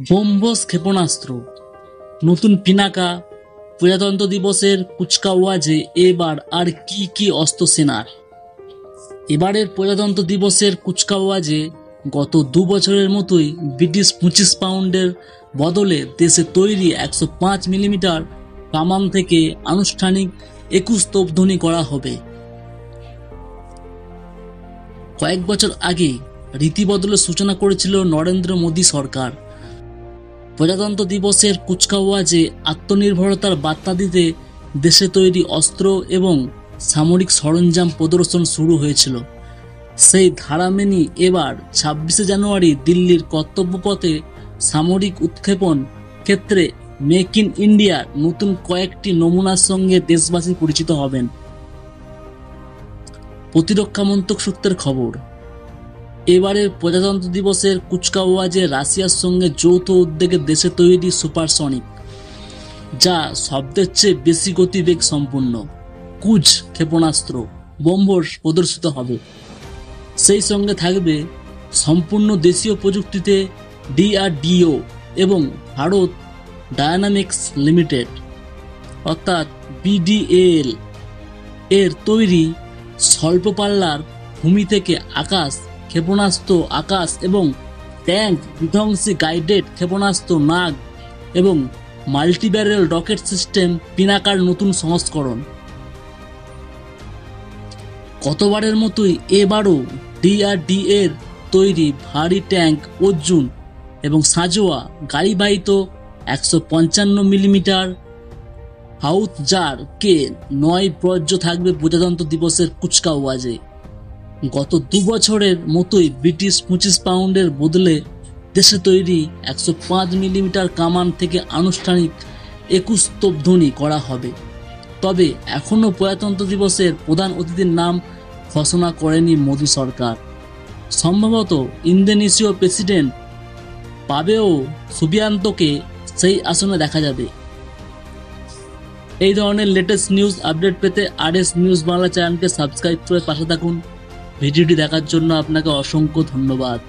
ব্রহ্মস ক্ষেপণাস্ত্র, নতুন পিনাকা, প্রজাতন্ত্র দিবসের কুচকাওয়াজে এবার আর কি কি অস্ত্র সেনার। এবারের প্রজাতন্ত্র দিবসের কুচকাওয়াজে গত 2 বছরের মতোই ব্রিটিশ 25 পাউন্ডের বদলে দেশে তৈরি 105 মিলিমিটার কামান থেকে আনুষ্ঠানিক 21 তোপধ্বনি করা হবে। কয়েক বছর আগে রীতিবদলের সূচনা করেছিল নরেন্দ্র মোদী সরকার। প্রজাতন্ত্র দিবসের কুচকাওয়াজে আত্মনির্ভরতার বার্তা দিতে দেশে তৈরি অস্ত্র এবং সামরিক সরঞ্জাম প্রদর্শন শুরু হয়েছিল। সেই ধারা মেনে এবার 26শে জানুয়ারি দিল্লির কর্তব্যপথে সামরিক উৎক্ষেপণ ক্ষেত্রে মেক ইন ইন্ডিয়ার নতুন কয়েকটি নমুনার সঙ্গে দেশবাসী পরিচিত হবেন। প্রতিরক্ষা মন্ত্রক সূত্রের খবর, এবারের প্রজাতন্ত্র দিবসের কুচকাওয়াজে রাশিয়ার সঙ্গে যৌথ উদ্যোগে দেশে তৈরি সুপারসনিক, যা শব্দের চেয়ে বেশি গতিবেগ সম্পন্ন কুজ ক্ষেপণাস্ত্র ব্রহ্মস প্রদর্শিত হবে। সেই সঙ্গে থাকবে সম্পূর্ণ দেশীয় প্রযুক্তিতে DRDO এবং ভারত ডায়নামিক্স লিমিটেড অর্থাৎ BDAL এর তৈরি স্বল্প পাল্লার ভূমি থেকে আকাশ ক্ষেপণাস্ত্র, আকাশ এবং ট্যাঙ্ক বিধ্বংসী গাইডেড ক্ষেপণাস্ত্র নাগ এবং মাল্টিব্যারেল রকেট সিস্টেম পিনাকার নতুন সংস্করণ। গতবারের মতোই এবারও DRDO এর তৈরি ভারী ট্যাঙ্ক অর্জুন এবং সাঁজোয়া গাড়িবাহিত 155 মিলিমিটার হাউৎজার K9 বর্জ্য থাকবে প্রজাতন্ত্র দিবসের কুচকাওয়াজে। গত 2 বছরের মতোই ব্রিটিশ 25 পাউন্ডের বদলে দেশে তৈরি 105 মিলিমিটার কামান থেকে আনুষ্ঠানিক 21 তোপধ্বনি করা হবে। তবে এখনও প্রজাতন্ত্র দিবসের প্রধান অতিথির নাম ঘোষণা করেনি মোদী সরকার। সম্ভবত ইন্দোনেশীয় প্রেসিডেন্ট পাবেও সুবিয়ান্তোকে সেই আসনে দেখা যাবে। এই ধরনের লেটেস্ট নিউজ আপডেট পেতে RS নিউজ বাংলা চ্যানেলকে সাবস্ক্রাইব করে পাশে থাকুন। ভিডিওটি দেখার জন্য আপনাকে অসংখ্য ধন্যবাদ।